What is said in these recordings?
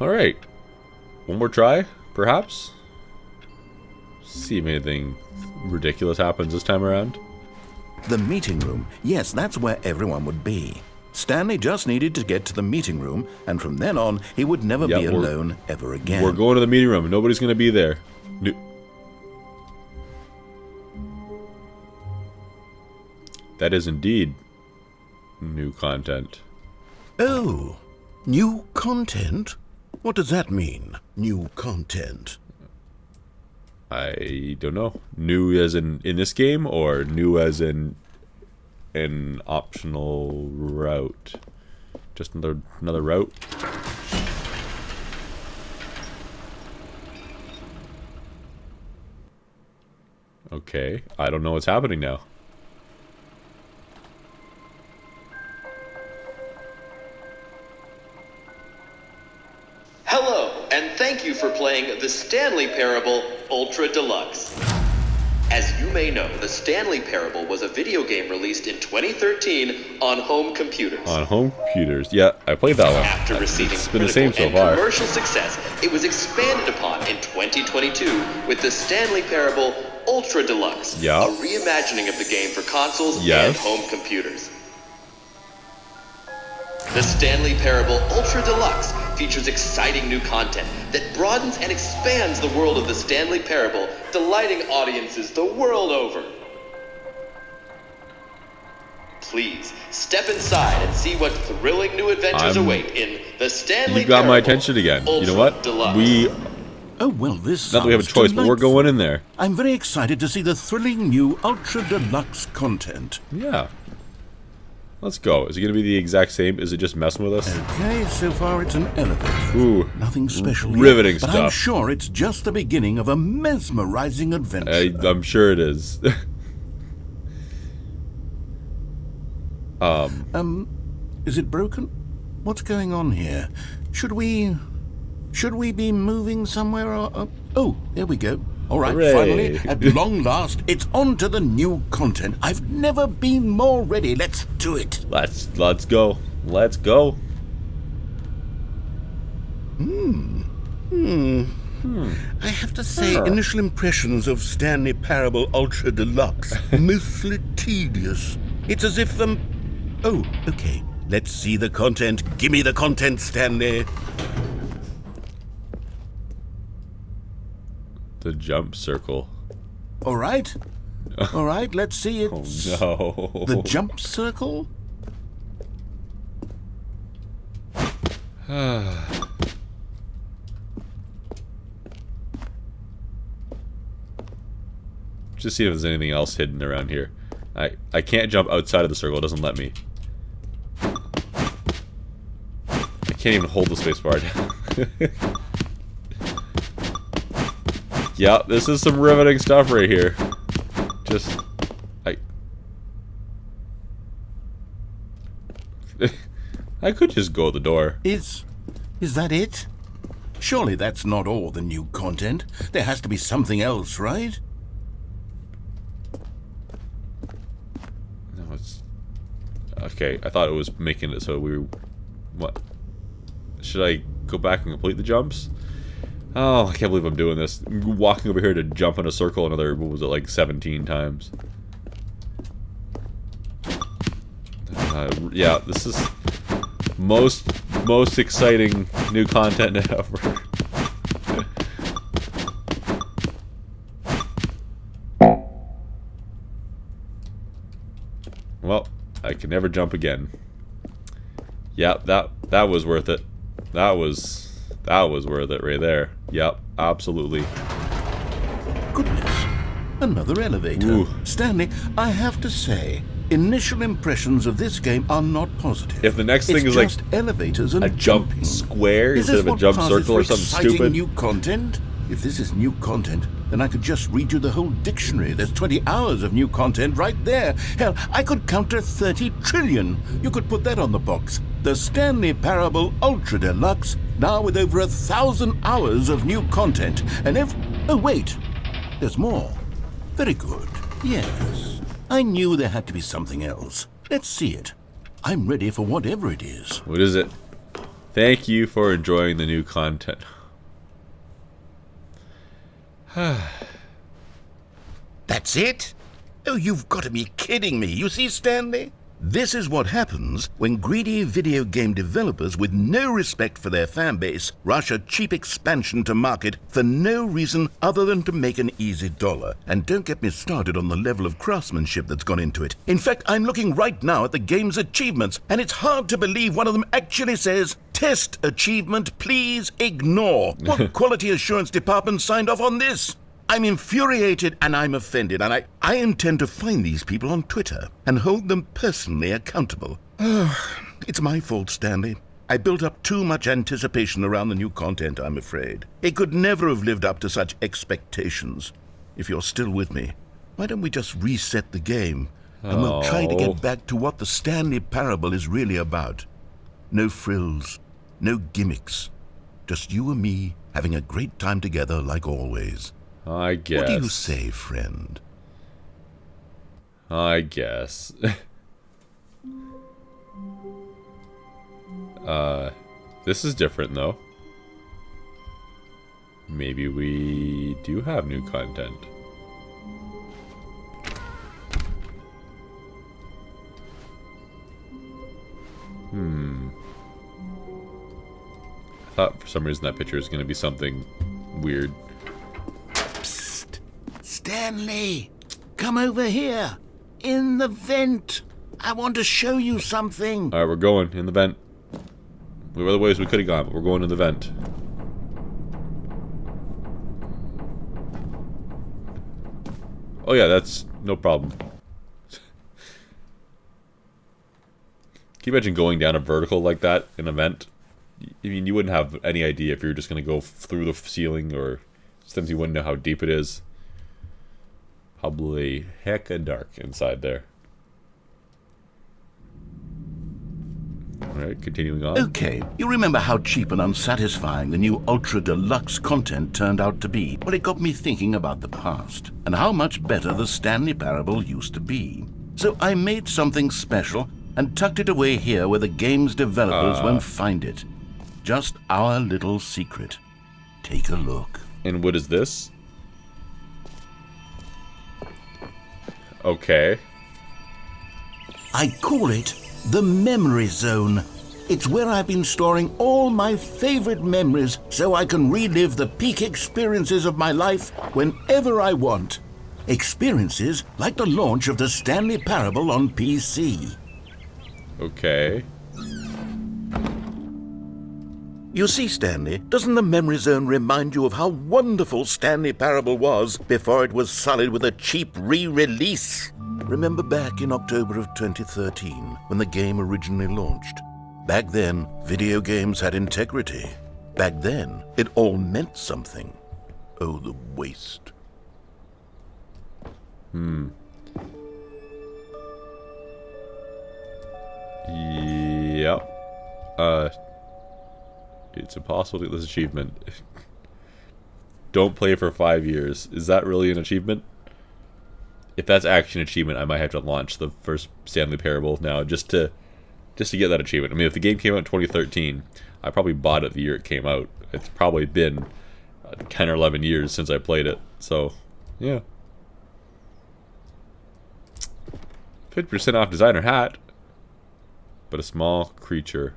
Alright. One more try, perhaps? See if anything ridiculous happens this time around. The meeting room. Yes, that's where everyone would be. Stanley just needed to get to the meeting room, and from then on, he would never be alone ever again. We're going to the meeting room. Nobody's going to be there. That is indeed new content. Oh, new content? What does that mean, new content? I don't know. New as in this game, or new as in an optional route? Just another route? Okay, I don't know what's happening now. Hello, and thank you for playing the Stanley Parable Ultra Deluxe. As you may know, the Stanley Parable was a video game released in 2013 on home computers. On home computers, yeah, I played that one. After receiving It's been the same so critical far. and commercial success, it was expanded upon in 2022 with the Stanley Parable Ultra Deluxe, Yeah. a reimagining of the game for consoles Yes. and home computers. The Stanley Parable Ultra Deluxe features exciting new content that broadens and expands the world of the Stanley Parable, delighting audiences the world over. Please, step inside and see what thrilling new adventures await in the Stanley You got Parable my attention again. You know what? Deluxe. Oh, well, this Not that we have a sounds choice, but we're delightful. going in there. I'm very excited to see the thrilling new Ultra Deluxe content. Yeah. Let's go. Is it going to be the exact same? Is it just messing with us? Okay, so far it's an elevator. Ooh. Nothing special Riveting yet, but stuff. I'm sure it's just the beginning of a mesmerizing adventure. I'm sure it is. Is it broken? What's going on here? Should we be moving somewhere or... Oh, there we go. All right, Hooray. finally, at long last, it's on to the new content. I've never been more ready. Let's do it. Let's go. Let's go. I have to say, initial impressions of Stanley Parable Ultra Deluxe, mostly tedious. It's as if, Oh, okay. Let's see the content. Give me the content, Stanley. The jump circle. All right. All right, let's see it. Oh no. The jump circle? Just see if there's anything else hidden around here. I can't jump outside of the circle. It doesn't let me. I can't even hold the space bar down. Yeah, this is some riveting stuff right here. Just... I could just go to the door. Is that it? Surely that's not all the new content. There has to be something else, right? No, it's... Okay, I thought it was making it so we were... What? Should I go back and complete the jumps? Oh, I can't believe I'm doing this. I'm walking over here to jump in a circle another, what was it, like 17 times. Yeah, this is most exciting new content ever. Well, I can never jump again. Yep, that was worth it. That was worth it right there. Yep, absolutely. Goodness. Another elevator. Ooh. Stanley, I have to say, initial impressions of this game are not positive. If the next thing is just like elevators and a jump jumping. square Is instead this of a what jump passes circle or for something exciting stupid. new content? If this is new content, then I could just read you the whole dictionary. There's 20 hours of new content right there. Hell, I could counter 30 trillion. You could put that on the box. The Stanley Parable Ultra Deluxe, now with over 1,000 hours of new content. And oh wait, there's more. Very good. Yes, I knew there had to be something else. Let's see it. I'm ready for whatever it is. What is it? Thank you for enjoying the new content. That's it? Oh, you've got to be kidding me. You see, Stanley? This is what happens when greedy video game developers with no respect for their fan base rush a cheap expansion to market for no reason other than to make an easy dollar. And don't get me started on the level of craftsmanship that's gone into it. In fact, I'm looking right now at the game's achievements, and it's hard to believe one of them actually says, "Test achievement, please ignore." What quality assurance department signed off on this? I'm infuriated and I'm offended, and I intend to find these people on Twitter and hold them personally accountable. It's my fault, Stanley. I built up too much anticipation around the new content, I'm afraid. It could never have lived up to such expectations. If you're still with me, why don't we just reset the game, and we'll try to get back to what the Stanley Parable is really about. No frills, no gimmicks. Just you and me having a great time together like always. I guess. What do you say, friend? I guess. This is different, though. Maybe we do have new content. I thought for some reason that picture was going to be something weird. Stanley, come over here. In the vent. I want to show you something. Alright, we're going in the vent. There were other ways we could have gone, but we're going in the vent. Oh yeah, that's no problem. Can you imagine going down a vertical like that in a vent? I mean, you wouldn't have any idea if you were just going to go through the ceiling, or sometimes you wouldn't know how deep it is. Probably hecka dark inside there. Alright, continuing on. Okay, you remember how cheap and unsatisfying the new Ultra Deluxe content turned out to be? Well, it got me thinking about the past, and how much better the Stanley Parable used to be. So I made something special and tucked it away here where the game's developers won't find it. Just our little secret. Take a look. And what is this? Okay. I call it the Memory Zone. It's where I've been storing all my favorite memories so I can relive the peak experiences of my life whenever I want. Experiences like the launch of the Stanley Parable on PC. Okay. You see, Stanley, doesn't the Memory Zone remind you of how wonderful Stanley Parable was before it was sullied with a cheap re-release? Remember back in October of 2013, when the game originally launched? Back then, video games had integrity. Back then, it all meant something. Oh, the waste. Yep. It's impossible to get this achievement. Don't play for 5 years. Is that really an achievement? If that's actually an achievement, I might have to launch the first Stanley Parable now just to get that achievement. I mean, if the game came out in 2013, I probably bought it the year it came out. It's probably been 10 or 11 years since I played it. So, yeah. 50% off designer hat. But a small creature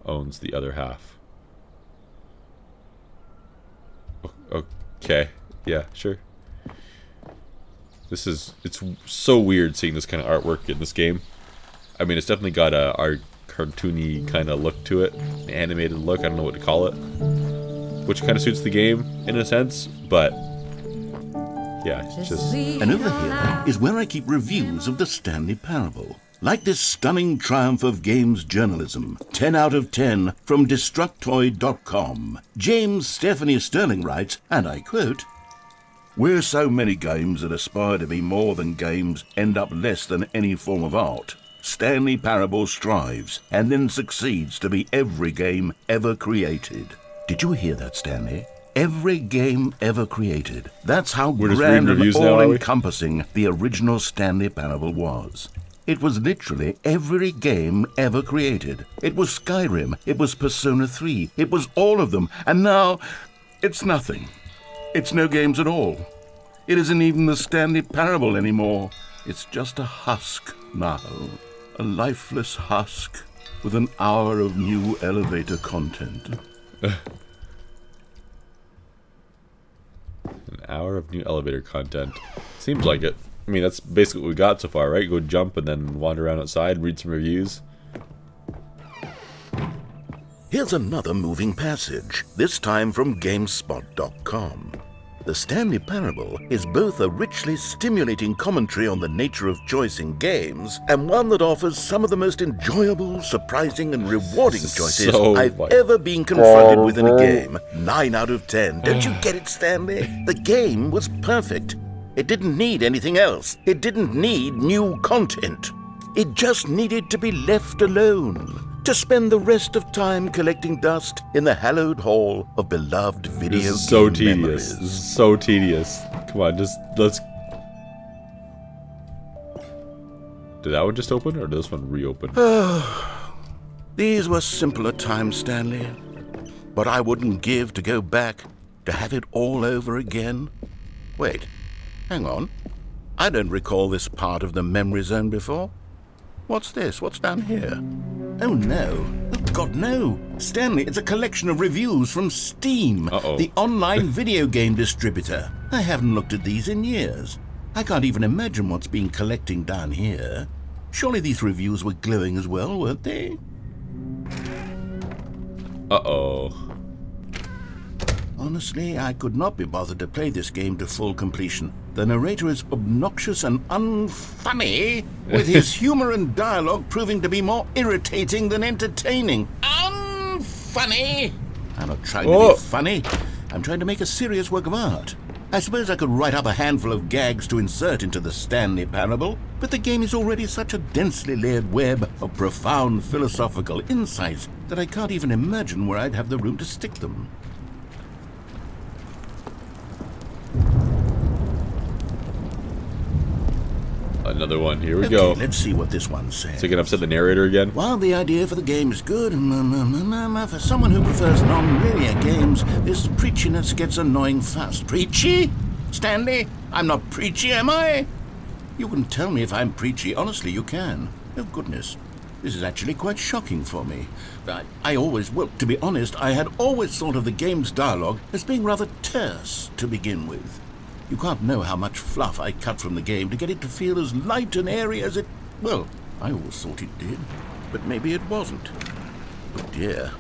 owns the other half. Okay. Yeah, sure. It's so weird seeing this kind of artwork in this game. I mean, it's definitely got a art cartoony kind of look to it. An animated look, I don't know what to call it. Which kind of suits the game, in a sense, but yeah, it's just... And over here is where I keep reviews of the Stanley Parable. Like this stunning triumph of games journalism, 10 out of 10 from Destructoid.com. James Stephanie Sterling writes, and I quote, "Where so many games that aspire to be more than games end up less than any form of art, Stanley Parable strives and then succeeds to be every game ever created." Did you hear that, Stanley? Every game ever created. That's how grand and all-encompassing the original Stanley Parable was. It was literally every game ever created. It was Skyrim, it was Persona 3, it was all of them, and now it's nothing. It's no games at all. It isn't even the Stanley Parable anymore. It's just a husk now. A lifeless husk with an hour of new elevator content. An hour of new elevator content. Seems like it. I mean, that's basically what we got so far, right? Go jump and then wander around outside, read some reviews. Here's another moving passage, this time from GameSpot.com. The Stanley Parable is both a richly stimulating commentary on the nature of choice in games, and one that offers some of the most enjoyable, surprising, and rewarding choices I've ever been confronted with in a game. 9 out of 10. Don't you get it, Stanley? The game was perfect. It didn't need anything else. It didn't need new content. It just needed to be left alone, to spend the rest of time collecting dust in the hallowed hall of beloved video game so tedious. memories. This is so tedious. Come on, let's... Did that one just open, or did this one reopen? These were simpler times, Stanley. But I wouldn't give to go back, to have it all over again. Wait, hang on. I don't recall this part of the memory zone before. What's this? What's down here? Oh no. Oh God, no. Stanley, it's a collection of reviews from Steam, the online video game distributor. I haven't looked at these in years. I can't even imagine what's been collecting down here. Surely these reviews were glowing as well, weren't they? Uh-oh. Honestly, I could not be bothered to play this game to full completion. The narrator is obnoxious and unfunny, with his humor and dialogue proving to be more irritating than entertaining. Unfunny! I'm not trying to be funny. I'm trying to make a serious work of art. I suppose I could write up a handful of gags to insert into the Stanley Parable, but the game is already such a densely layered web of profound philosophical insights that I can't even imagine where I'd have the room to stick them. Another one. Here we go. Let's see what this one says. So you can upset the narrator again? While the idea for the game is good, for someone who prefers non-linear games, this preachiness gets annoying fast. Preachy? Stanley? I'm not preachy, am I? You can tell me if I'm preachy. Honestly, you can. Oh, goodness. This is actually quite shocking for me. To be honest, I had always thought of the game's dialogue as being rather terse to begin with. You can't know how much fluff I cut from the game to get it to feel as light and airy as it... Well, I always thought it did, but maybe it wasn't. Oh dear,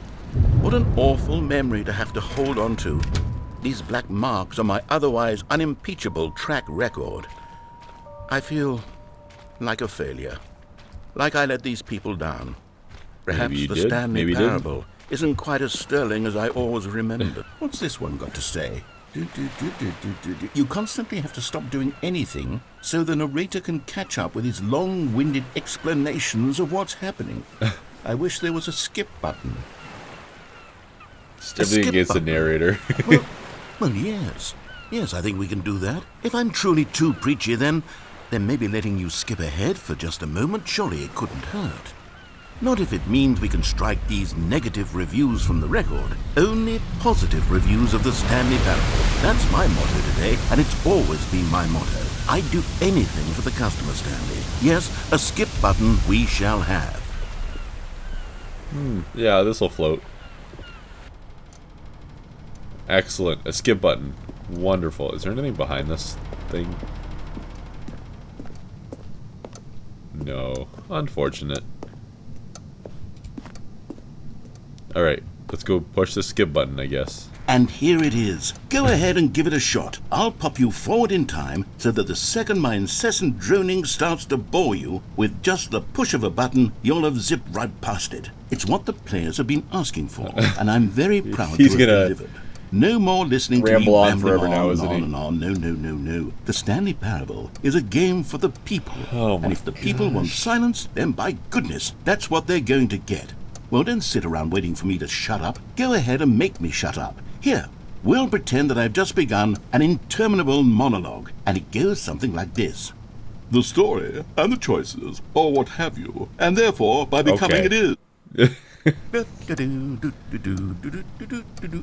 what an awful memory to have to hold on to. These black marks on my otherwise unimpeachable track record. I feel like a failure, like I let these people down. Perhaps the Stanley Parable isn't quite as sterling as I always remembered. What's this one got to say? You constantly have to stop doing anything so the narrator can catch up with his long-winded explanations of what's happening. I wish there was a skip button. Everything against the narrator. well, yes. Yes, I think we can do that. If I'm truly too preachy, then maybe letting you skip ahead for just a moment, surely it couldn't hurt. Not if it means we can strike these negative reviews from the record. Only positive reviews of the Stanley Parable. That's my motto today, and it's always been my motto. I'd do anything for the customer, Stanley. Yes, a skip button we shall have. Yeah, this'll float. Excellent. A skip button. Wonderful. Is there anything behind this thing? No. Unfortunate. Alright, let's go push the skip button, I guess. And here it is. Go ahead and give it a shot. I'll pop you forward in time so that the second my incessant droning starts to bore you, with just the push of a button, you'll have zipped right past it. It's what the players have been asking for, and I'm very proud to have delivered. No more listening to me ramble on rambling forever now, isn't he? on and on. No. The Stanley Parable is a game for the people. And if the people want silence, then by goodness, that's what they're going to get. Well, don't sit around waiting for me to shut up. Go ahead and make me shut up. Here, we'll pretend that I've just begun an interminable monologue, and it goes something like this. the story and the choices, or what have you, and therefore, by becoming it is.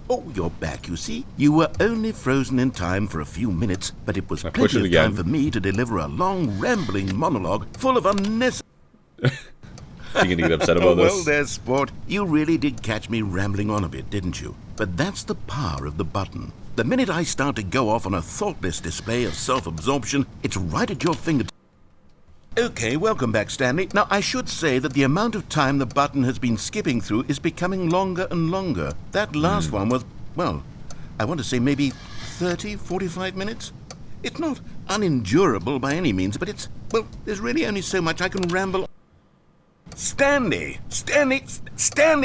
Oh, you're back, you see? You were only frozen in time for a few minutes, but it was plenty of time for me to deliver a long, rambling monologue full of unnecessary... You're gonna get upset about this? Well, there's sport. You really did catch me rambling on a bit, didn't you? But that's the power of the button. The minute I start to go off on a thoughtless display of self-absorption, it's right at your fingertips. Okay, welcome back, Stanley. Now, I should say that the amount of time the button has been skipping through is becoming longer and longer. That last one was, well, I want to say maybe 30, 45 minutes? It's not unendurable by any means, but it's, well, there's really only so much I can ramble. Stanley,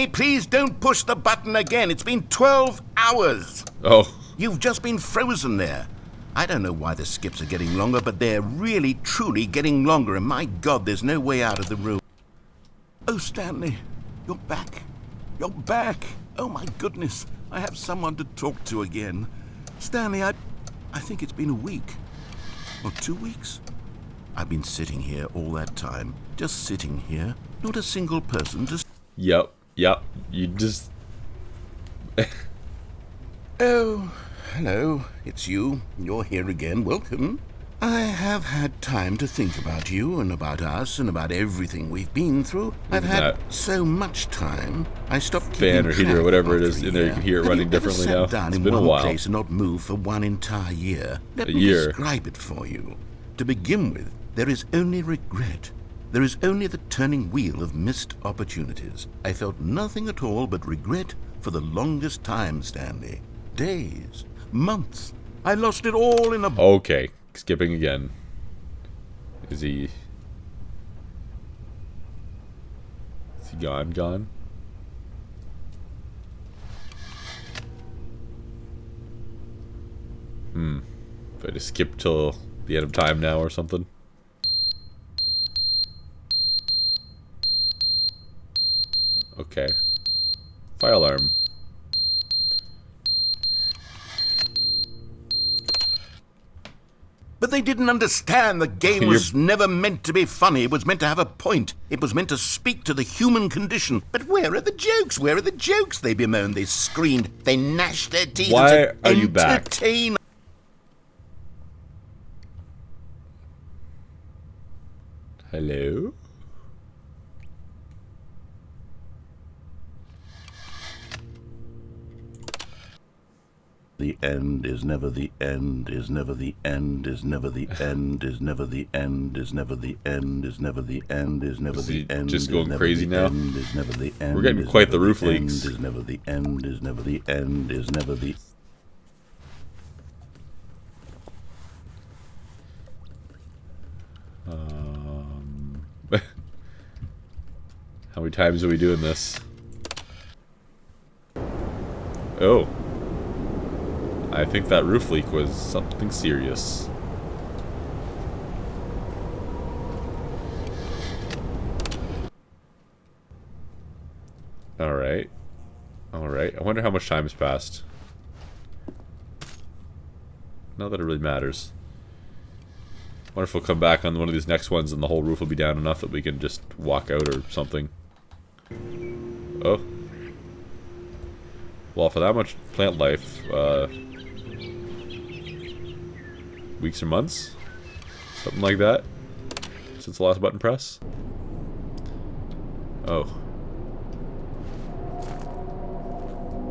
please don't push the button again. It's been 12 hours. Oh. You've just been frozen there. I don't know why the skips are getting longer, but they're really, truly getting longer, and my God, there's no way out of the room. Oh, Stanley, you're back. You're back. Oh, my goodness. I have someone to talk to again. Stanley, I think it's been a week. Or 2 weeks. I've been sitting here all that time. Just sitting here. Not a single person to... Yep. You just... Oh, hello. It's you. You're here again. Welcome. I have had time to think about you and about us and about everything we've been through. I've had so much time. I stopped keeping fan or heater or whatever it is in there. You can hear it running Have you ever differently sat now. down It's in been a one while. place and not moved for one entire year? Let me year. describe it for you. To begin with, there is only regret. There is only the turning wheel of missed opportunities. I felt nothing at all but regret for the longest time, Stanley. Days, months. I lost it all in a... Okay, skipping again. Is he gone? If I just skip till the end of time now or something. Okay. Fire alarm. But they didn't understand the game was never meant to be funny. It was meant to have a point. It was meant to speak to the human condition. But where are the jokes? Where are the jokes? They bemoaned, they screamed, they gnashed their teeth. Why and are you back? Entertain. Hello? The end is never the end, is never the end, is never the end, is never the end, is never the end, is never the end, is never the end. Just going crazy now? Is never the end. We're getting quite the roof leaks. Is never the end, is never the end, is never the... How many times are we doing this? Oh. I think that roof leak was something serious. Alright. Alright. I wonder how much time has passed. Not that it really matters. I wonder if we'll come back on one of these next ones and the whole roof will be down enough that we can just walk out or something. Oh. Well, for that much plant life, weeks or months? Something like that? Since the last button press? Oh.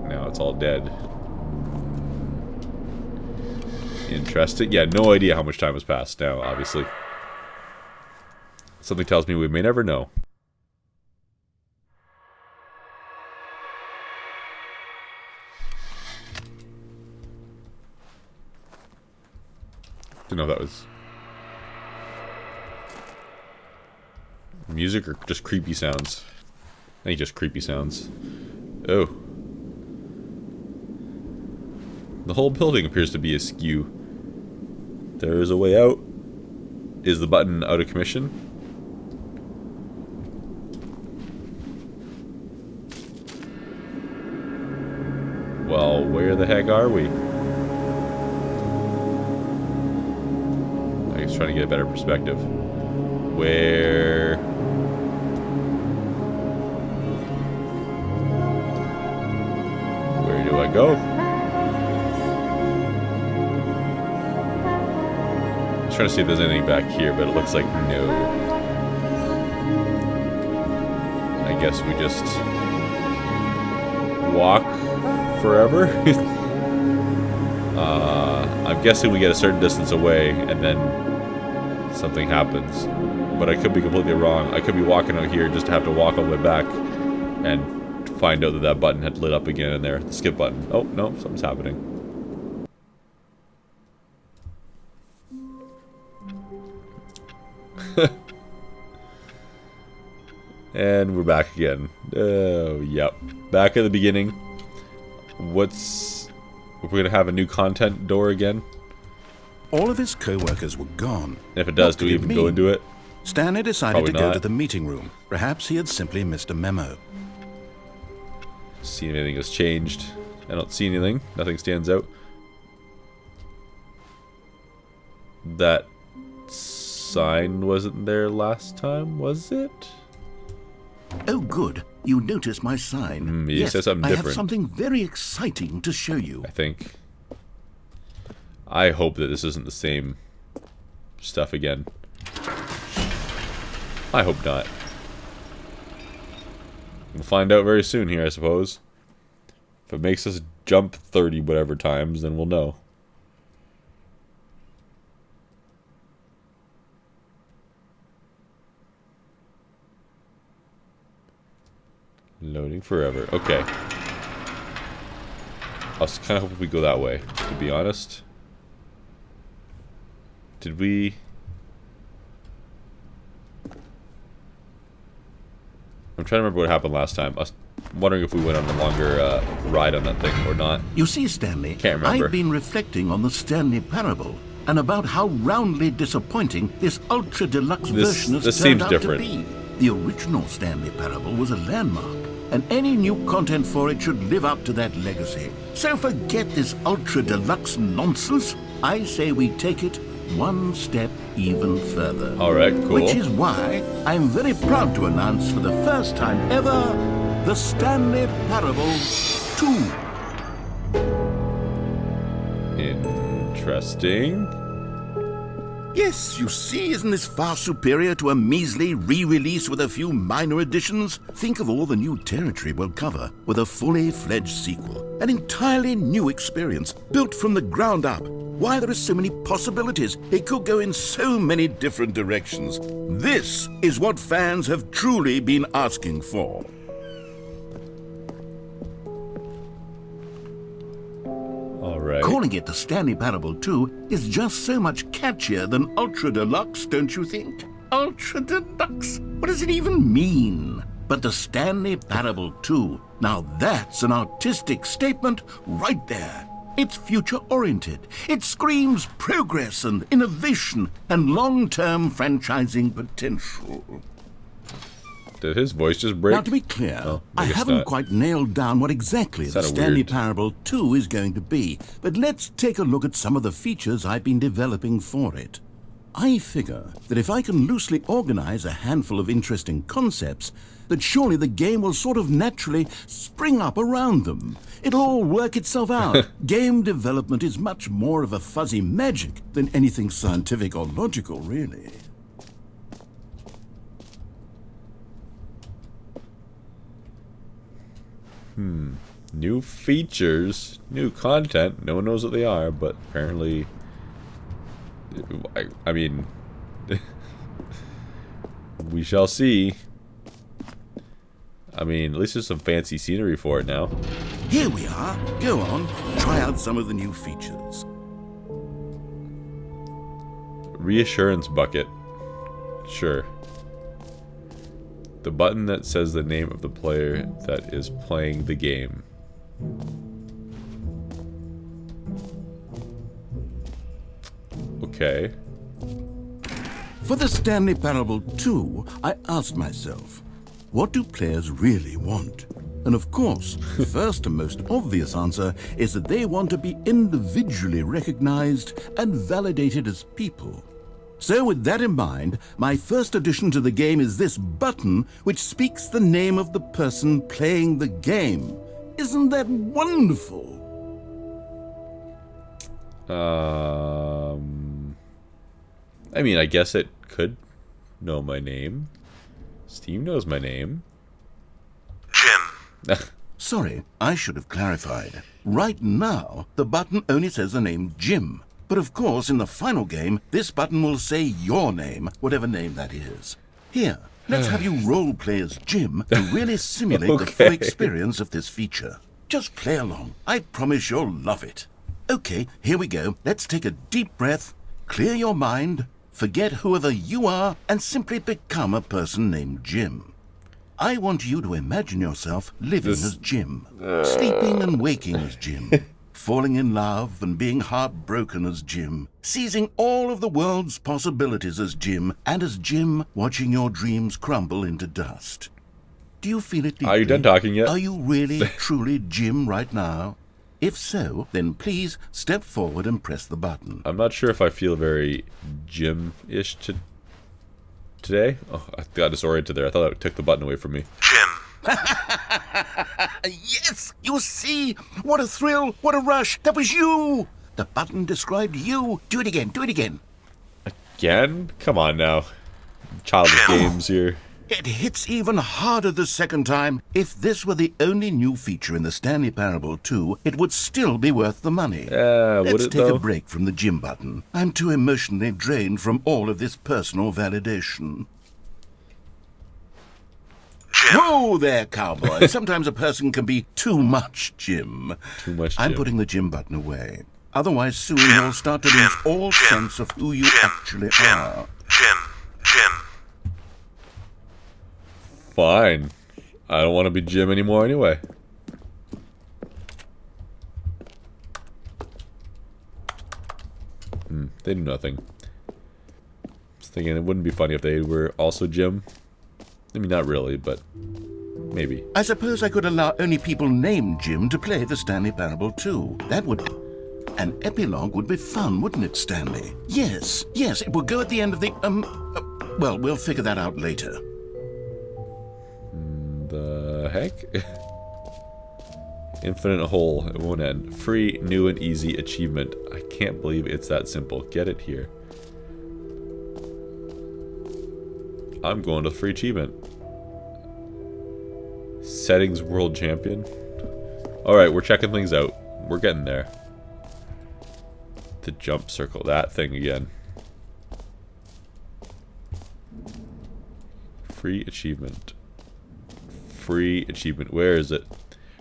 Now it's all dead. Interesting. Yeah, no idea how much time has passed now, obviously. Something tells me we may never know. Didn't know if that was music or just creepy sounds. I think just creepy sounds. Oh. The whole building appears to be askew. There is a way out. Is the button out of commission? Well, where the heck are we? I guess trying to get a better perspective. Where do I go? I was trying to see if there's anything back here, but it looks like no. I guess we just walk forever. I'm guessing we get a certain distance away and then something happens. But I could be completely wrong. I could be walking out here just to have to walk all the way back and find out that that button had lit up again in there. The skip button. Oh, no, something's happening. And we're back again. Oh, yep. Back at the beginning. We're going to have a new content door again? All of his co-workers were gone. If it does, do we even go into it? Stanley decided Probably to go not. to the meeting room. Perhaps he had simply missed a memo. See if anything has changed. I don't see anything. Nothing stands out. That sign wasn't there last time, was it? Oh, good. You noticed my sign. You Yes, said something I different. have something very exciting to show you. I think. I hope that this isn't the same stuff again. I hope not. We'll find out very soon here, I suppose. If it makes us jump 30 whatever times, then we'll know. Loading forever. Okay. I was kind of hoping we go that way, to be honest. Did we... I'm trying to remember what happened last time. I was wondering if we went on a longer ride on that thing or not. You see, Stanley, Can't remember. I've been reflecting on the Stanley parable and about how roundly disappointing this ultra deluxe version has this turned seems out different. to be. The original Stanley parable was a landmark, and any new content for it should live up to that legacy. So forget this ultra deluxe nonsense. I say we take it one step even further. Alright, cool. Which is why I'm very proud to announce for the first time ever the Stanley Parable 2. Interesting. Yes, you see, isn't this far superior to a measly re-release with a few minor additions? Think of all the new territory we'll cover with a fully fledged sequel. An entirely new experience, built from the ground up. Why, there are so many possibilities. It could go in so many different directions. This is what fans have truly been asking for. Alright. Calling it the Stanley Parable 2 is just so much catchier than Ultra Deluxe, don't you think? Ultra Deluxe? What does it even mean? But the Stanley Parable 2, now that's an artistic statement right there. It's future-oriented. It screams progress and innovation and long-term franchising potential. Did his voice just break? Now, to be clear, Oh, I guess haven't not. quite nailed down what exactly the Sounded Stanley weird. Parable 2 is going to be, but let's take a look at some of the features I've been developing for it. I figure that if I can loosely organize a handful of interesting concepts, that surely the game will sort of naturally spring up around them. It'll all work itself out. Game development is much more of a fuzzy magic than anything scientific or logical, really. New features, new content. No one knows what they are, but apparently... I mean... we shall see. I mean, at least there's some fancy scenery for it now. Here we are. Go on, try out some of the new features. Reassurance bucket. Sure. The button that says the name of the player that is playing the game. Okay. For the Stanley Parable 2, I asked myself, what do players really want? And of course, the first and most obvious answer is that they want to be individually recognized and validated as people. So with that in mind, my first addition to the game is this button which speaks the name of the person playing the game. Isn't that wonderful? I mean, I guess it could know my name. Steam knows my name. Jim. Sorry, I should have clarified. Right now, the button only says the name Jim. But of course, in the final game, this button will say your name, whatever name that is. Here, let's have you role-play as Jim to really simulate the full experience of this feature. Just play along. I promise you'll love it. Okay, here we go. Let's take a deep breath, clear your mind, forget whoever you are, and simply become a person named Jim. I want you to imagine yourself living as Jim, sleeping and waking as Jim, falling in love and being heartbroken as Jim, seizing all of the world's possibilities as Jim, and as Jim watching your dreams crumble into dust. Do you feel it deeply? Are you done talking yet? Are you really, truly Jim right now? If so, then please step forward and press the button. I'm not sure if I feel very Jim-ish today. Oh, I got disoriented there. I thought I took the button away from me. Jim. Yes! You see? What a thrill! What a rush! That was you! The button described you. Do it again. Do it again. Again? Come on now. Childish games here. It hits even harder the second time. If this were the only new feature in the Stanley Parable 2, it would still be worth the money. Would Let's it take though? a break from the Jim button. I'm too emotionally drained from all of this personal validation. Whoa there, cowboy. Sometimes a person can be too much Jim. Too much I'm Jim. putting the Jim button away. Otherwise, soon you'll start to lose all sense of who you actually are. Jim. Fine. I don't want to be Jim anymore anyway. They do nothing. I was thinking it wouldn't be funny if they were also Jim. I mean, not really, but maybe. I suppose I could allow only people named Jim to play the Stanley Parable 2. That would... An epilogue would be fun, wouldn't it, Stanley? Yes, it would go at the end of the... well, we'll figure that out later. The heck? Infinite hole. It won't end. Free, new, and easy achievement. I can't believe it's that simple. Get it here. I'm going to the free achievement. Settings world champion. Alright, we're checking things out. We're getting there. The jump circle. That thing again. Free achievement. Free achievement. Where is it?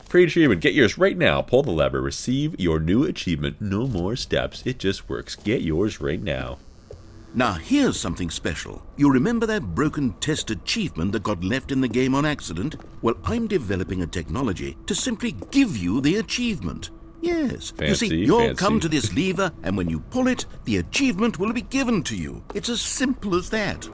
Free achievement. Get yours right now. Pull the lever. Receive your new achievement. No more steps. It just works. Get yours right now. Now, here's something special. You remember that broken test achievement that got left in the game on accident? Well, I'm developing a technology to simply give you the achievement. Yes. You see, you'll come to this lever, and when you pull it, the achievement will be given to you. It's as simple as that.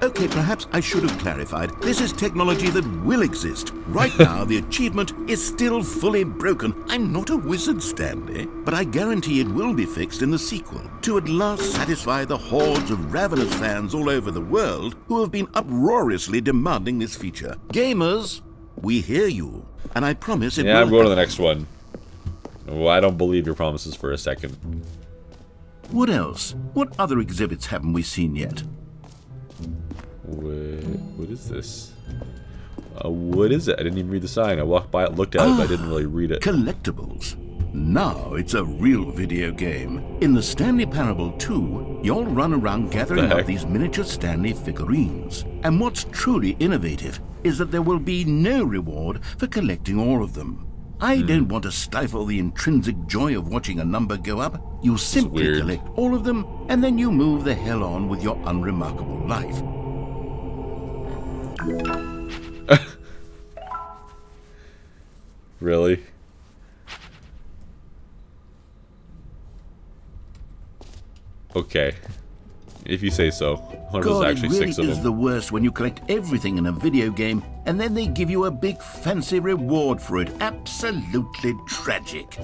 Okay, perhaps I should have clarified. This is technology that will exist. Right now, the achievement is still fully broken. I'm not a wizard, Stanley, but I guarantee it will be fixed in the sequel to at last satisfy the hordes of ravenous fans all over the world who have been uproariously demanding this feature. Gamers, we hear you, and I promise it will. Yeah, I'm going to the next one. Oh, I don't believe your promises for a second. What else? What other exhibits haven't we seen yet? What is this? What is it? I didn't even read the sign. I walked by it, looked at it, but I didn't really read it. Collectibles. Now it's a real video game. In the Stanley Parable 2, you'll run around gathering up these miniature Stanley figurines. And what's truly innovative is that there will be no reward for collecting all of them. I don't want to stifle the intrinsic joy of watching a number go up. You simply collect all of them, and then you move the hell on with your unremarkable life. Really? Okay. If you say so. There's actually it really 6 of is them. the worst when you collect everything in a video game and then they give you a big fancy reward for it. Absolutely tragic.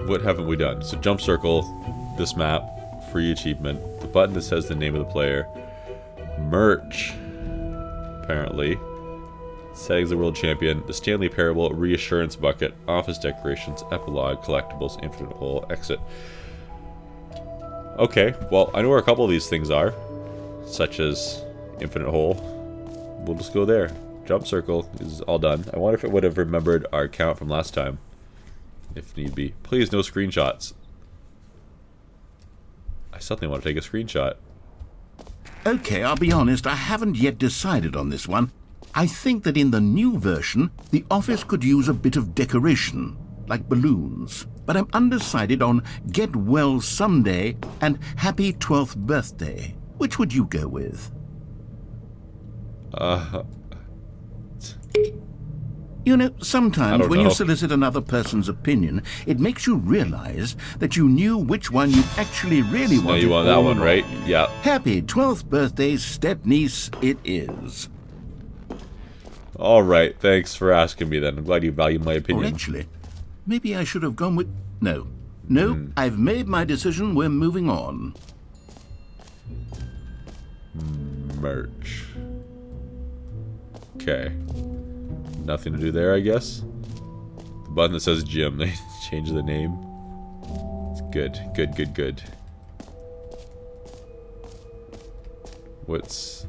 What haven't we done? So jump circle, this map, free achievement, the button that says the name of the player, merch, apparently, settings of the world champion, the Stanley Parable, reassurance bucket, office decorations, epilogue, collectibles, infinite hole, exit. Okay, well, I know where a couple of these things are, such as infinite hole. We'll just go there. Jump circle is all done. I wonder if it would have remembered our count from last time, if need be. Please, no screenshots. I suddenly want to take a screenshot. Okay, I'll be honest, I haven't yet decided on this one. I think that in the new version, the office could use a bit of decoration, like balloons. But I'm undecided on Get Well Someday and Happy 12th Birthday. Which would you go with? You know, sometimes when you solicit another person's opinion, it makes you realize that you knew which one you actually really wanted. No, you want that one, right? Yeah. Happy 12th birthday, step-niece, it is. Alright, thanks for asking me then. I'm glad you value my opinion. Or actually, maybe I should have gone with... No. No, I've made my decision. We're moving on. Merch. Okay. Nothing to do there, I guess. The button that says gym, they changed the name. It's good. Good, good, good. What's...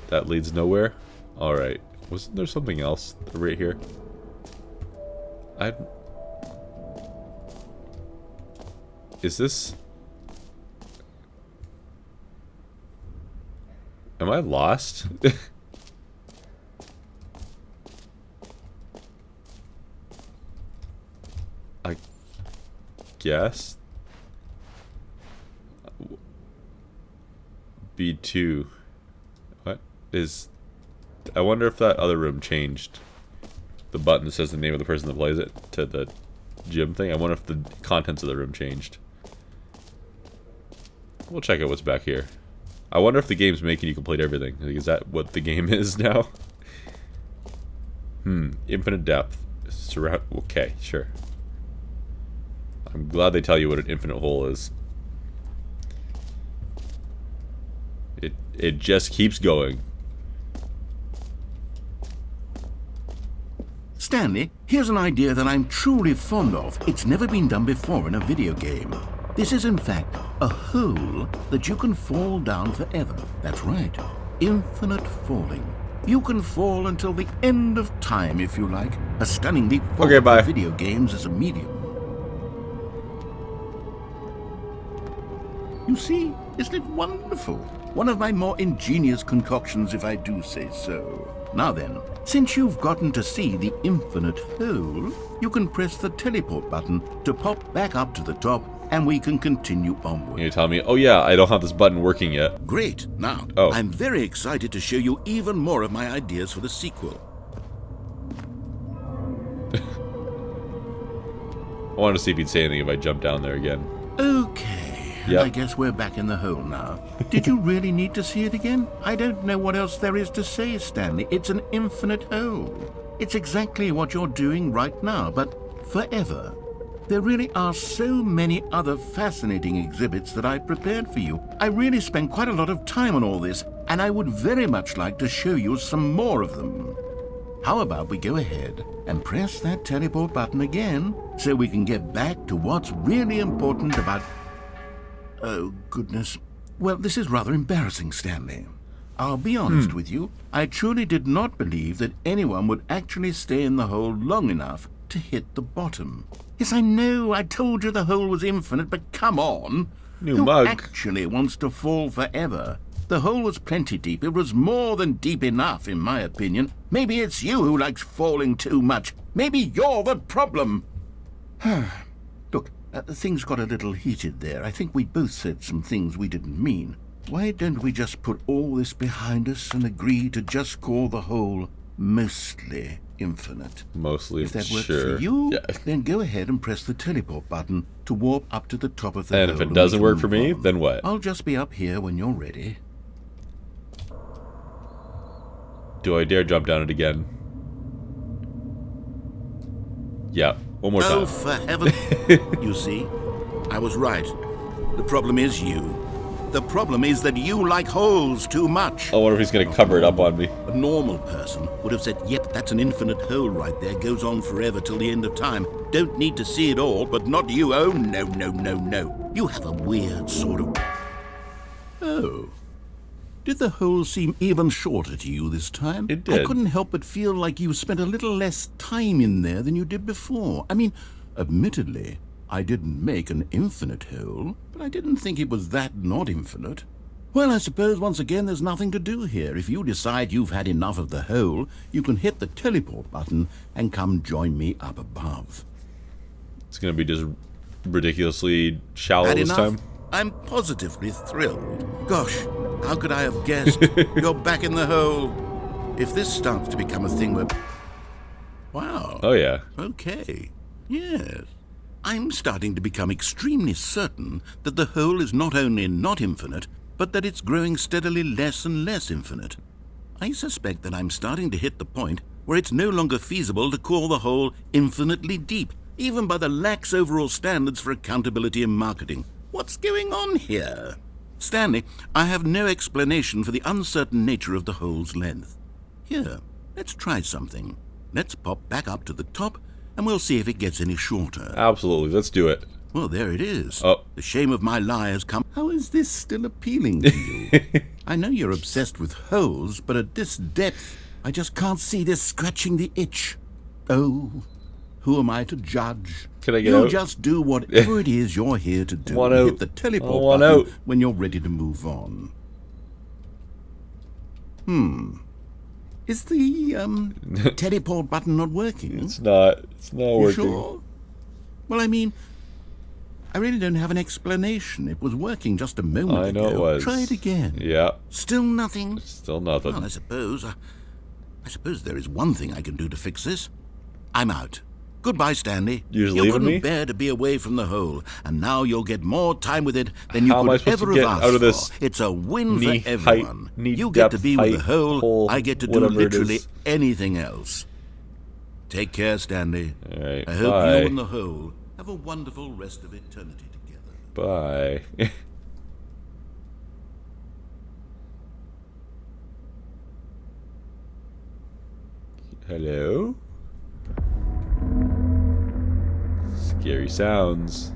That leads nowhere? Alright. Wasn't there something else right here? Is this... Am I lost? I guess. B2. What is... I wonder if that other room changed. The button that says the name of the person that plays it to the gym thing. I wonder if the contents of the room changed. We'll check out what's back here. I wonder if the game's making you complete everything. Like, is that what the game is now? Infinite depth. Surround. Okay, sure. I'm glad they tell you what an infinite hole is. It just keeps going. Stanley, here's an idea that I'm truly fond of. It's never been done before in a video game. This is, in fact, a hole that you can fall down forever. That's right. Infinite falling. You can fall until the end of time, if you like. A stunning leap forward for video games as a medium. You see, isn't it wonderful? One of my more ingenious concoctions, if I do say so. Now then, since you've gotten to see the infinite hole, you can press the teleport button to pop back up to the top, and we can continue onward. You tell me, oh yeah, I don't have this button working yet. Great. Now, I'm very excited to show you even more of my ideas for the sequel. I wanted to see if he'd say anything if I jumped down there again. Okay. Yep. I guess we're back in the hole now. Did you really need to see it again? I don't know what else there is to say, Stanley. It's an infinite hole. It's exactly what you're doing right now, but forever. There really are so many other fascinating exhibits that I prepared for you. I really spent quite a lot of time on all this, and I would very much like to show you some more of them. How about we go ahead and press that teleport button again, so we can get back to what's really important about... Oh, goodness. Well, this is rather embarrassing, Stanley. I'll be honest with you. I truly did not believe that anyone would actually stay in the hole long enough to hit the bottom. Yes, I know. I told you the hole was infinite, but come on. Who actually wants to fall forever? The hole was plenty deep. It was more than deep enough, in my opinion. Maybe it's you who likes falling too much. Maybe you're the problem. Look, things got a little heated there. I think we both said some things we didn't mean. Why don't we just put all this behind us and agree to just call the hole mostly infinite? Mostly, if that works for you, then go ahead and press the teleport button to warp up to the top of the hole. And if it doesn't work for me, then what? I'll just be up here when you're ready. Do I dare jump down it again? Yeah, one more Oh, time. for heaven. You see, I was right. The problem is you. The problem is that you like holes too much. I wonder if he's gonna cover it up on me. A normal person would have said, yep, that's an infinite hole right there. Goes on forever till the end of time. Don't need to see it all, but not you. Oh, no, no, no, no. You have a weird sort of... Oh. Did the hole seem even shorter to you this time? It did. I couldn't help but feel like you spent a little less time in there than you did before. I mean, admittedly, I didn't make an infinite hole, but I didn't think it was that not infinite. Well, I suppose once again there's nothing to do here. If you decide you've had enough of the hole, you can hit the teleport button and come join me up above. It's gonna be just ridiculously shallow Had this enough? time. I'm positively thrilled. Gosh, how could I have guessed? You're back in the hole. If this starts to become a thing where... Wow. Oh yeah. Okay. Yes. I'm starting to become extremely certain that the hole is not only not infinite, but that it's growing steadily less and less infinite. I suspect that I'm starting to hit the point where it's no longer feasible to call the hole infinitely deep, even by the lax overall standards for accountability in marketing. What's going on here? Stanley, I have no explanation for the uncertain nature of the hole's length. Here, let's try something. Let's pop back up to the top, and we'll see if it gets any shorter. Absolutely. Let's do it. Well, there it is. Oh. The shame of my lie has come. How is this still appealing to you? I know you're obsessed with holes, but at this depth, I just can't see this scratching the itch. Oh, who am I to judge? Can I get you out? just do whatever it is you're here to do. Want and out. hit the teleport Want button out. when you're ready to move on. Is the teleport button not working? It's not You working. sure? Well, I mean, I really don't have an explanation. It was working just a moment I know ago. it was. Try it again. Yeah. Still nothing? Still nothing. Well, I suppose there is one thing I can do to fix this. I'm out. Goodbye, Stanley. You just you leaving couldn't me? bear to be away from the hole, and now you'll get more time with it than you How am I could supposed to ever get have asked out of this for. It's a win knee for height, everyone. knee You get to depth, be with the height, hole. hole, I get to do whatever it literally is. anything else. Take care, Stanley. All right. I hope Bye. you and the hole have a wonderful rest of eternity together. Bye. Hello? Scary sounds.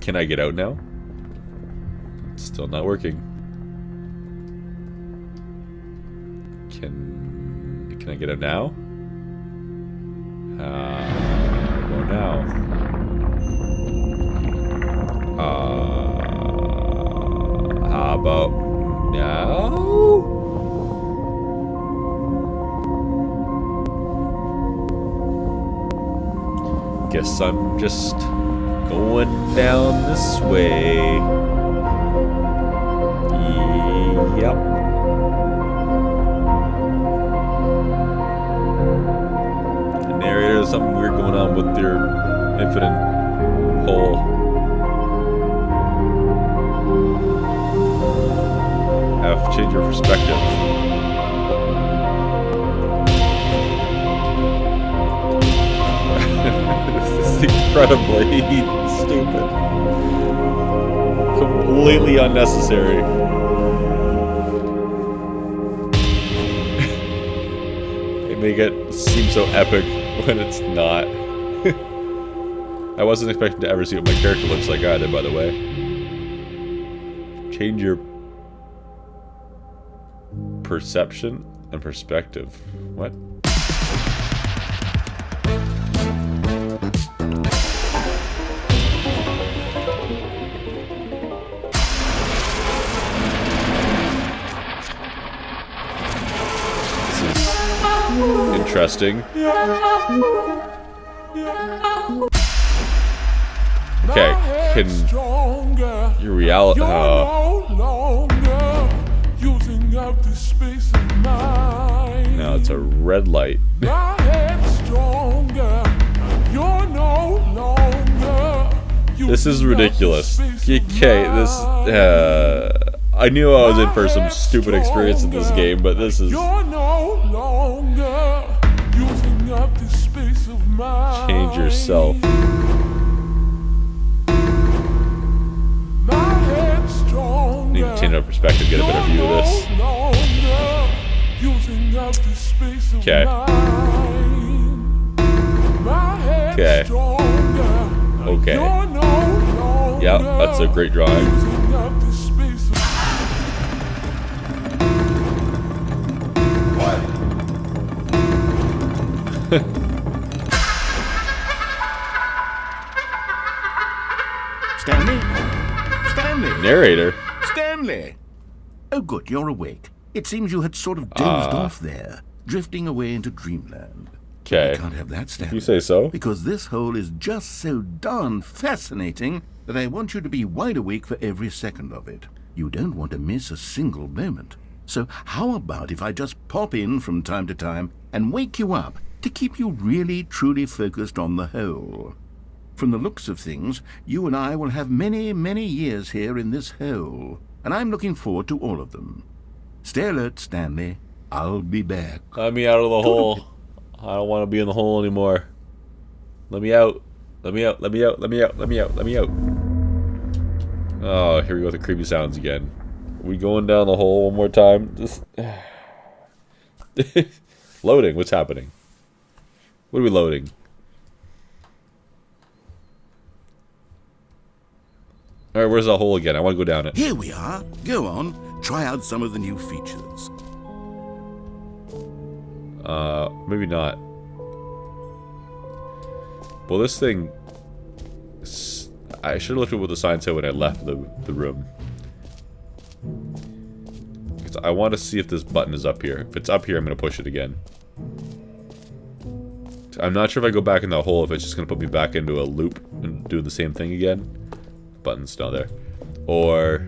Can I get out now? It's still not working. Can I get out now? Well now. How about now? Guess I'm just going down this way. Yep. The narrator, there's something weird going on with your infinite hole. Have to change your perspective. This is incredibly stupid. Completely unnecessary. They make it seem so epic when it's not. I wasn't expecting to ever see what my character looks like either, by the way. Change your perception and perspective. What? Interesting. Okay, can your reality? No, it's a red light. This is ridiculous. Okay, this. I knew I was in for some stupid experience in this game, but this is. Change yourself. Need to change our perspective, get a better view of this. Okay. Okay. Okay. Yeah, that's a great drawing. Stanley? Stanley? Narrator. Stanley! Oh, good, you're awake. It seems you had sort of dozed off there, drifting away into dreamland. Okay. You can't have that, Stanley. You say so? Because this hole is just so darn fascinating that I want you to be wide awake for every second of it. You don't want to miss a single moment. So how about if I just pop in from time to time and wake you up to keep you really, truly focused on the hole? From the looks of things, you and I will have many, many years here in this hole, and I'm looking forward to all of them. Stay alert, Stanley. I'll be back. Let me out of the hole. I don't want to be in the hole anymore. Let me out. Let me out. Let me out. Let me out. Let me out. Let me out. Oh, here we go with the creepy sounds again. We going down the hole one more time? Just loading. What's happening? What are we loading? Alright, where's the hole again? I want to go down it. Here we are. Go on. Try out some of the new features. Maybe not. Well, this thing... I should have looked at what the sign said when I left the room. Because I want to see if this button is up here. If it's up here, I'm going to push it again. I'm not sure if I go back in that hole, if it's just going to put me back into a loop and do the same thing again. Button's not there. Or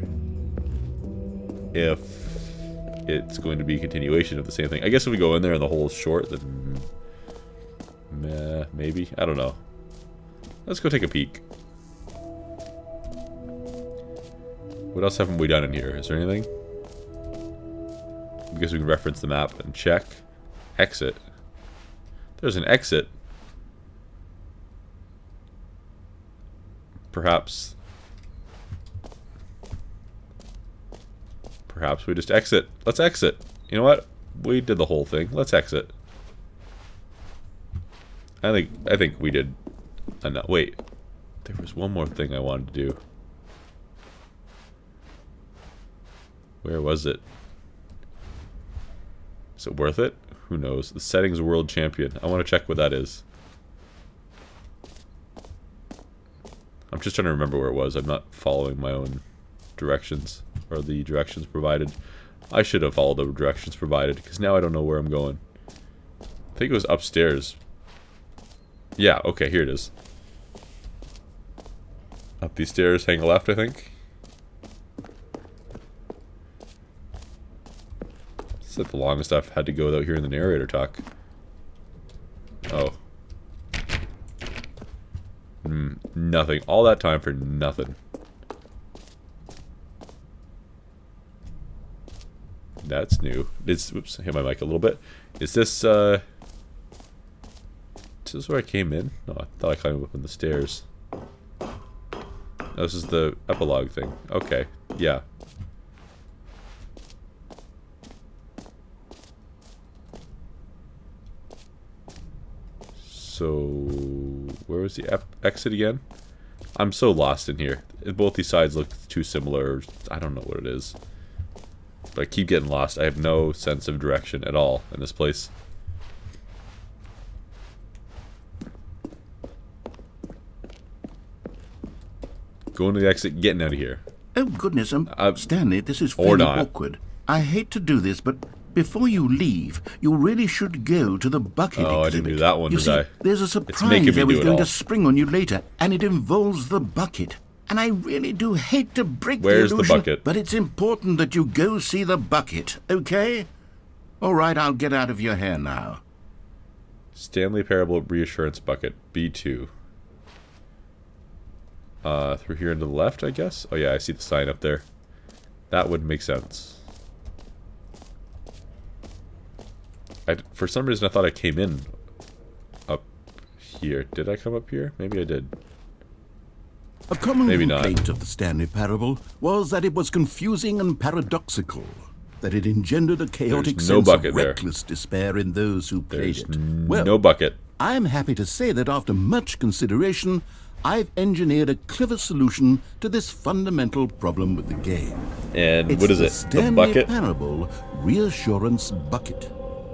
if it's going to be a continuation of the same thing. I guess if we go in there and the hole is short, then maybe. I don't know. Let's go take a peek. What else haven't we done in here? Is there anything? I guess we can reference the map and check. Exit. There's an exit. Perhaps we just exit. Let's exit. You know what? We did the whole thing. Let's exit. I think we did enough. Wait. There was one more thing I wanted to do. Where was it? Is it worth it? Who knows? The settings world champion. I want to check what that is. I'm just trying to remember where it was. I'm not following my own directions. Or the directions provided. I should have followed the directions provided, because now I don't know where I'm going. I think it was upstairs. Yeah, okay, here it is. Up these stairs, hang left, I think. Is that the longest I've had to go without hearing the narrator talk? Oh. Nothing. All that time for nothing. That's new. Oops, hit my mic a little bit. Is this where I came in? No, I thought I climbed up on the stairs. No, this is the epilogue thing. Okay, yeah. So, where was the exit again? I'm so lost in here. Both these sides look too similar. I don't know what it is. But I keep getting lost. I have no sense of direction at all in this place. Going to the exit, getting out of here. Oh, goodness, Stanley, this is Or fairly not. awkward. I hate to do this, but before you leave, you really should go to the bucket exhibit. I didn't do that one, you did see, I? There's a It's surprise making me I was do it going all. to spring on you later, and it involves the bucket. And I really do hate to break Where's the the illusion, bucket? but it's important that you go see the bucket, okay? All right, I'll get out of your hair now. Stanley Parable Reassurance Bucket, B2. Through here and to the left, I guess? Oh yeah, I see the sign up there. That would make sense. For some reason, I thought I came in up here. Did I come up here? Maybe I did. A common Maybe not. complaint of the Stanley Parable was that it was confusing and paradoxical, that it engendered a chaotic There's no sense of bucket there. reckless despair in those who played There's it. Well, no bucket. I'm happy to say that after much consideration, I've engineered a clever solution to this fundamental problem with the game. And It's what is the it? The Stanley bucket? Parable Reassurance Bucket.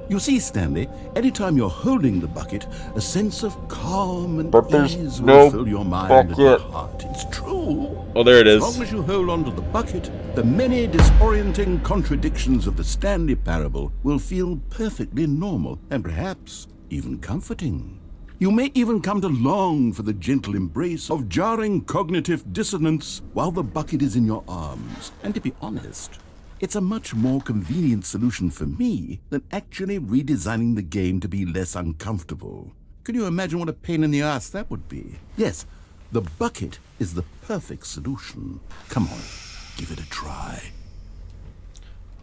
You see, Stanley, anytime you're holding the bucket, a sense of calm and But there's ease no will fill your mind and your bucket. heart. It's true. Oh, there it As is. long as you hold on to the bucket, the many disorienting contradictions of the Stanley Parable will feel perfectly normal and perhaps even comforting. You may even come to long for the gentle embrace of jarring cognitive dissonance while the bucket is in your arms. And to be honest, it's a much more convenient solution for me than actually redesigning the game to be less uncomfortable. Can you imagine what a pain in the ass that would be? Yes, the bucket is the perfect solution. Come on, give it a try.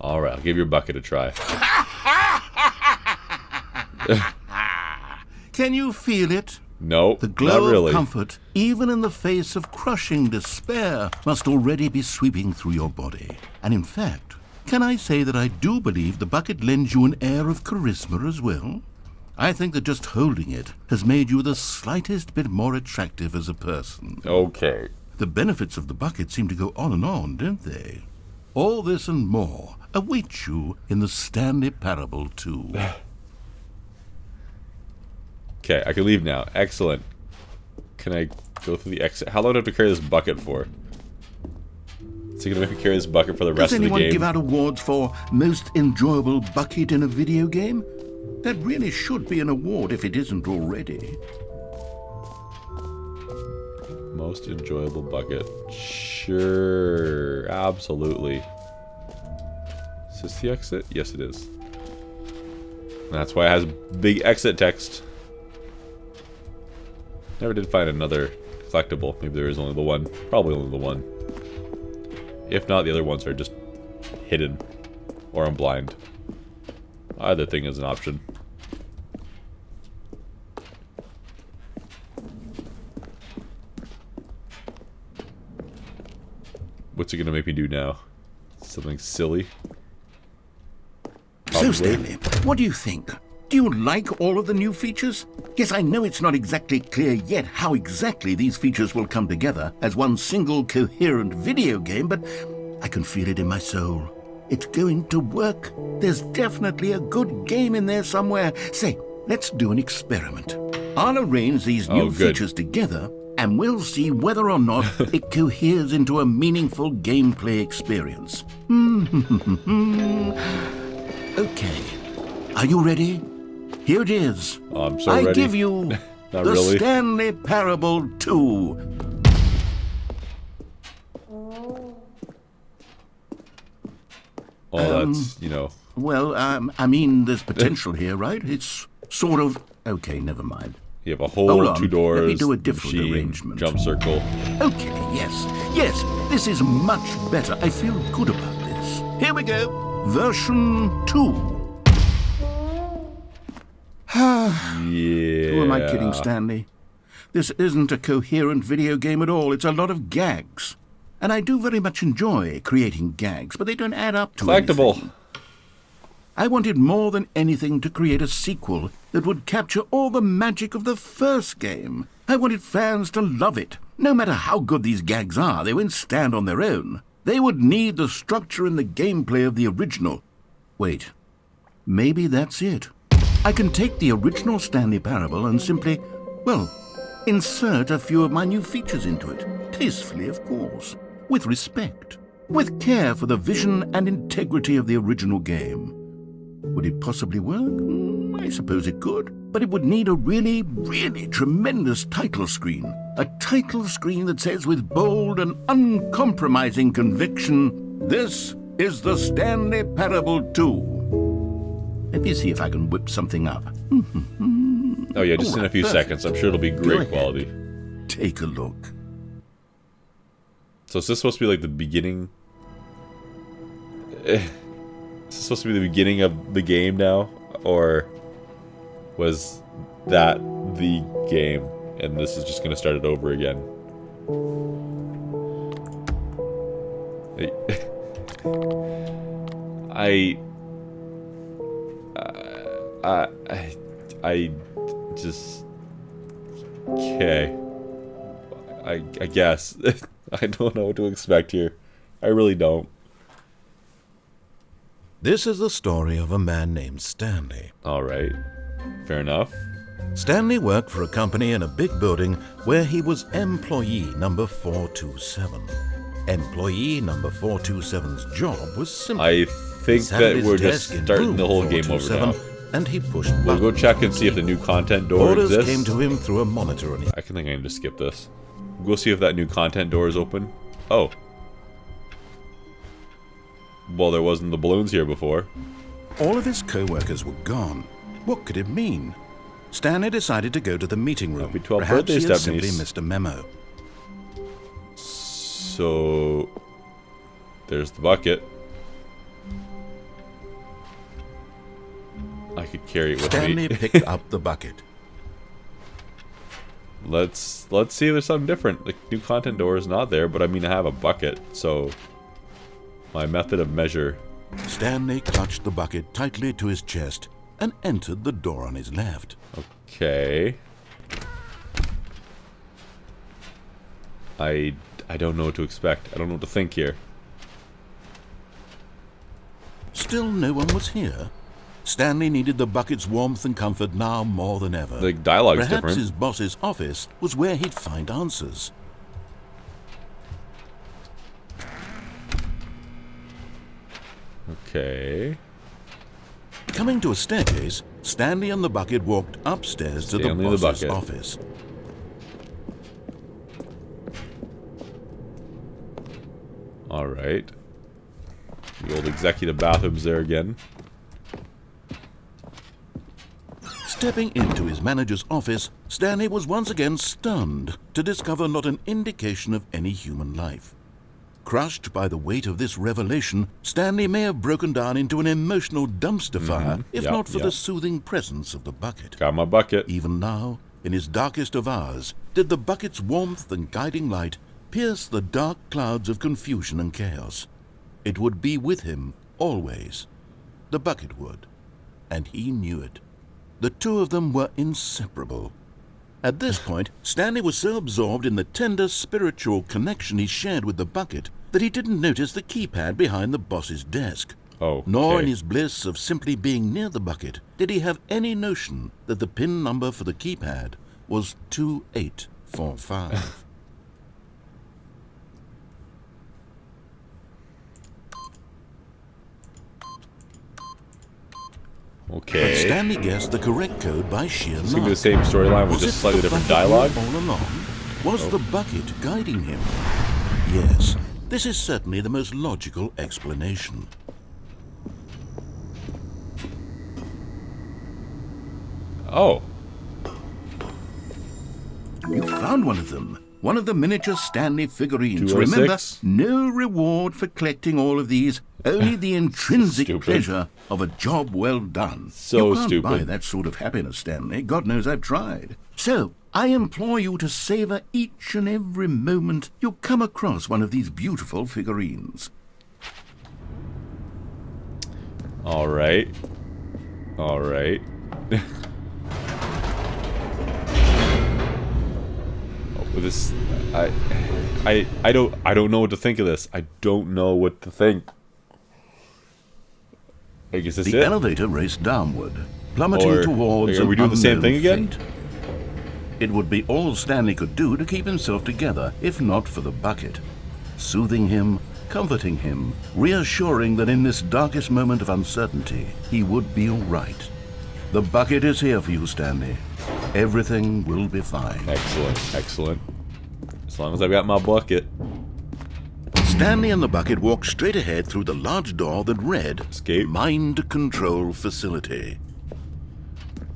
Alright, I'll give your bucket a try. Can you feel it? No, The glow not really. of comfort, even in the face of crushing despair, must already be sweeping through your body. And in fact, can I say that I do believe the bucket lends you an air of charisma as well? I think that just holding it has made you the slightest bit more attractive as a person. Okay. The benefits of the bucket seem to go on, don't they? All this and more await you in the Stanley Parable 2. Okay, I can leave now. Excellent. Can I go through the exit? How long do I have to carry this bucket for? Is he gonna make me carry this bucket for the rest Does of the anyone game? give out awards for most enjoyable bucket in a video game? That really should be an award if it isn't already. Most enjoyable bucket. Sure. Absolutely. Is this the exit? Yes, it is. That's why it has big exit text. Never did find another collectible. Maybe there is only the one. Probably only the one. If not, the other ones are just hidden. Or I'm blind. Either thing is an option. What's it gonna make me do now? Something silly? So, Probably. Stanley, what do you think? Do you like all of the new features? Yes, I know it's not exactly clear yet how exactly these features will come together as one single coherent video game, but I can feel it in my soul. It's going to work. There's definitely a good game in there somewhere. Say, let's do an experiment. I'll arrange these new good. features together, and we'll see whether or not it coheres into a meaningful gameplay experience. Okay. Are you ready? Here it is. Oh, I'm so I ready. give you Not the really. Stanley Parable 2. Oh, that's, you know. Well, I mean, there's potential here, right? It's sort of... Okay, never mind. You have a Hold hole, on. 2 doors, Let me do a different machine, arrangement. jump circle. Okay, yes, this is much better. I feel good about this. Here we go. Version 2. Yeah. Who am I kidding, Stanley? This isn't a coherent video game at all. It's a lot of gags. And I do very much enjoy creating gags, but they don't add up to Collectible. anything. I wanted more than anything to create a sequel that would capture all the magic of the first game. I wanted fans to love it. No matter how good these gags are, they won't stand on their own. They would need the structure and the gameplay of the original. Wait, maybe that's it. I can take the original Stanley Parable and simply, well, insert a few of my new features into it. Tastefully, of course. With respect. With care for the vision and integrity of the original game. Would it possibly work? I suppose it could. But it would need a really, really tremendous title screen. A title screen that says with bold and uncompromising conviction, "This is the Stanley Parable 2." Let me see if I can whip something up. Oh yeah, just in a few perfect. seconds. I'm sure it'll be Go great ahead. quality. Take a look. So is this supposed to be like the beginning? Is this supposed to be the beginning of the game now? Or was that the game, and this is just gonna start it over again. I just okay. I guess I don't know what to expect here. I really don't. This is the story of a man named Stanley. All right, fair enough. Stanley worked for a company in a big building where he was employee number 427. Employee number 427's job was simple. I think that we're just starting the whole game over now. And he pushed We'll go check and see if the new content door Orders exists. came to him through a monitor and he... I think I can just skip this. We'll go see if that new content door is open. Oh. Well, there wasn't the balloons here before. All of his co-workers were gone. What could it mean? Stanley decided to go to the meeting room. Happy 12th Perhaps birthday, he had simply Stephanie's. missed a memo. So there's the bucket. I could carry it with Stanley me. picked up the bucket. Let's see if there's something different. The new content door is not there, but I mean I have a bucket, so my method of measure. Stanley clutched the bucket tightly to his chest and entered the door on his left. Okay. I don't know what to expect. I don't know what to think here. Still no one was here. Stanley needed the bucket's warmth and comfort now more than ever. The dialogue's Perhaps different. his boss's office was where he'd find answers. Okay. Coming to a staircase, Stanley and the bucket walked upstairs to the Stanley and the boss's bucket. office. All right. The old executive bathroom's there again. Stepping into his manager's office, Stanley was once again stunned to discover not an indication of any human life. Crushed by the weight of this revelation, Stanley may have broken down into an emotional dumpster fire if Yep, not for yep. the soothing presence of the bucket. Got my bucket. Even now, in his darkest of hours, did the bucket's warmth and guiding light pierce the dark clouds of confusion and chaos. It would be with him always. The bucket would, and he knew it. The two of them were inseparable. At this point, Stanley was so absorbed in the tender spiritual connection he shared with the bucket that he didn't notice the keypad behind the boss's desk. Oh, Nor okay. in his bliss of simply being near the bucket did he have any notion that the PIN number for the keypad was 2845. Okay. Stanley guessed the correct code by sheer It's gonna be the luck. same storyline with Was just it slightly the different bucket dialogue. all along? Was the bucket guiding him? Yes, this is certainly the most logical explanation. Oh. You found one of them. One of the miniature Stanley figurines. 206? Remember, no reward for collecting all of these. Only the intrinsic Stupid. pleasure of a job well done. So you can't stupid. buy that sort of happiness, Stanley. God knows I've tried. So, I implore you to savor each and every moment you come across one of these beautiful figurines. All right. All right. This, I don't know what to think of this. I don't know what to think. I guess that's The it. elevator raced downward, plummeting Or- towards are we an doing the same unknown thing again? fate. It would be all Stanley could do to keep himself together, if not for the bucket. Soothing him, comforting him, reassuring that in this darkest moment of uncertainty, he would be all right. The bucket is here for you, Stanley. Everything will be fine. Excellent, excellent. As long as I've got my bucket. Stanley and the bucket walked straight ahead through the large door that read, Escape. Mind Control Facility.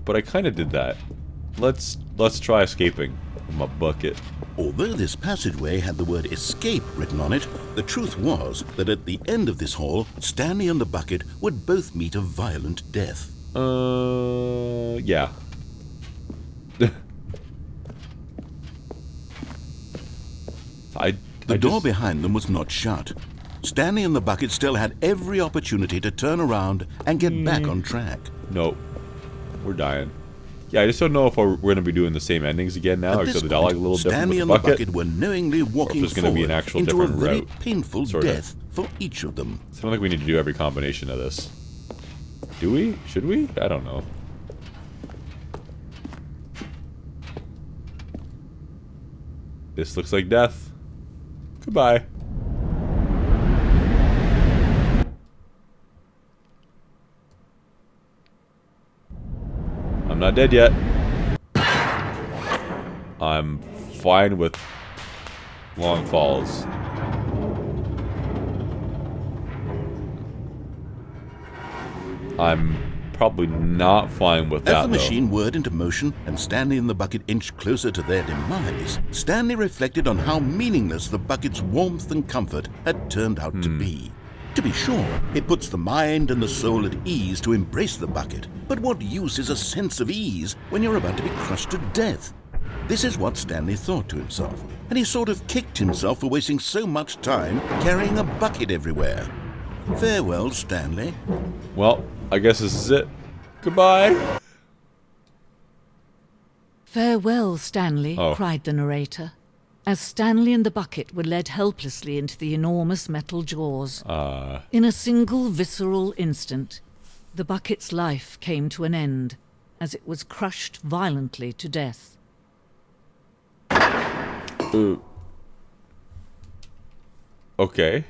But I kind of did that. Let's try escaping with my bucket. Although this passageway had the word escape written on it, the truth was that at the end of this hall, Stanley and the bucket would both meet a violent death. Yeah. The door behind them was not shut. Stanley and the bucket still had every opportunity to turn around and get back on track. Nope. We're dying. Yeah, I just don't know if we're going to be doing the same endings again now, At except this the dialogue a point, little different Stanley with and the the bucket. bucket were knowingly walking there's gonna be forward an actual into a different very route, painful sorta. death for each of them. So I don't think we need to do every combination of this. Do we? Should we? I don't know. This looks like death. Goodbye. I'm not dead yet. I'm fine with long falls. I'm probably not fine with that, As the machine whirred into motion and Stanley and the bucket inched closer to their demise, Stanley reflected on how meaningless the bucket's warmth and comfort had turned out to be. To be sure, it puts the mind and the soul at ease to embrace the bucket, but what use is a sense of ease when you're about to be crushed to death? This is what Stanley thought to himself, and he sort of kicked himself for wasting so much time carrying a bucket everywhere. Farewell, Stanley. Well, I guess this is it. Goodbye. "Farewell, Stanley," Oh. cried the narrator, as Stanley and the bucket were led helplessly into the enormous metal jaws. In a single visceral instant, the bucket's life came to an end as it was crushed violently to death. Ooh. Okay.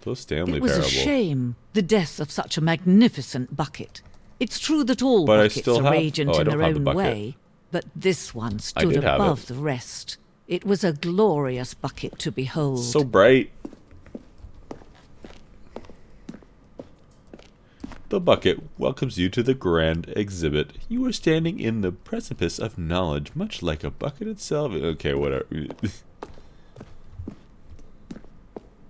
So Stanley It was parable. a shame, the death of such a magnificent bucket. It's true that all But I buckets still are have- radiant oh, I in don't their have the own bucket. way, but this one I stood did have above it. the rest. It was a glorious bucket to behold. So bright. The bucket welcomes you to the grand exhibit. You are standing in the precipice of knowledge, much like a bucket itself. Okay, whatever.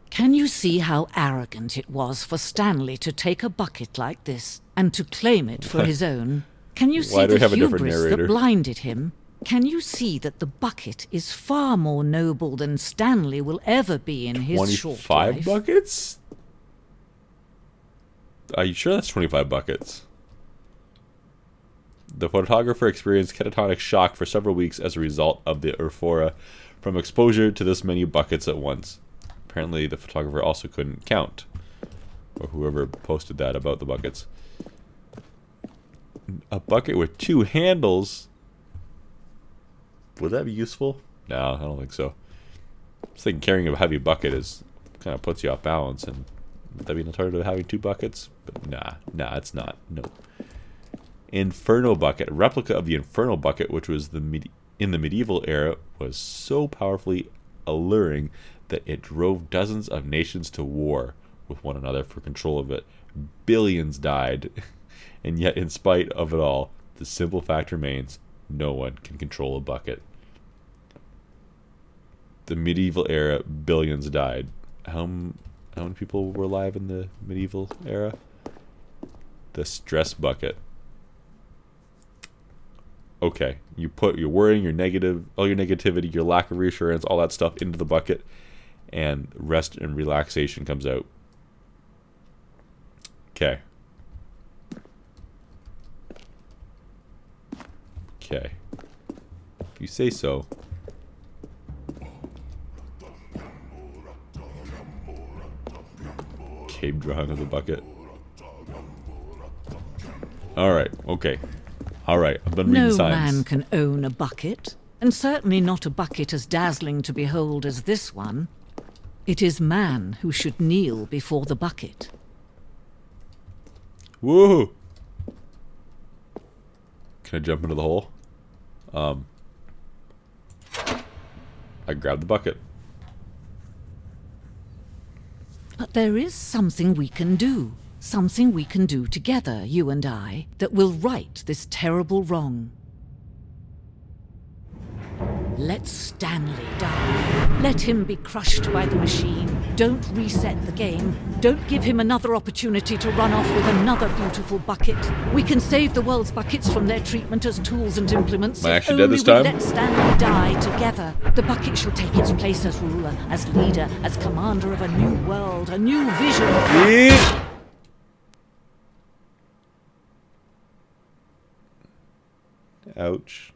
Can you see how arrogant it was for Stanley to take a bucket like this and to claim it for his own? Can you see Why do we the have a different hubris narrator? that blinded him? Can you see that the bucket is far more noble than Stanley will ever be in his short 25 life? buckets? Are you sure that's 25 buckets? The photographer experienced catatonic shock for several weeks as a result of the euphoria from exposure to this many buckets at once. Apparently, the photographer also couldn't count, or whoever posted that about the buckets. A bucket with 2 handles. Would that be useful? No, I don't think so. I was thinking carrying a heavy bucket is kind of puts you off balance, and would that be an alternative to having 2 buckets? But nah, it's not. No. Inferno bucket, a replica of the Inferno bucket, which was in the medieval era, was so powerfully alluring that it drove dozens of nations to war with one another for control of it. Billions died, and yet in spite of it all, the simple fact remains: no one can control a bucket. The medieval era, billions died. How many people were alive in the medieval era? The stress bucket. Okay, you put your worrying, your negative, all your negativity, your lack of reassurance, all that stuff into the bucket, and rest and relaxation comes out. Okay. Okay. If you say so. Cave drawing of the bucket. Alright, okay. Alright, I'm done reading No signs. man can own a bucket, and certainly not a bucket as dazzling to behold as this one. It is man who should kneel before the bucket. Woo! Can I jump into the hole? I grabbed the bucket. But there is something we can do. Something we can do together, you and I, that will right this terrible wrong. Let Stanley die. Let him be crushed by the machine. Don't reset the game. Don't give him another opportunity to run off with another beautiful bucket. We can save the world's buckets from their treatment as tools and implements. Am I if actually dead this only we time? let Stanley die together. The bucket shall take its place as ruler, as leader, as commander of a new world, a new vision. Ouch.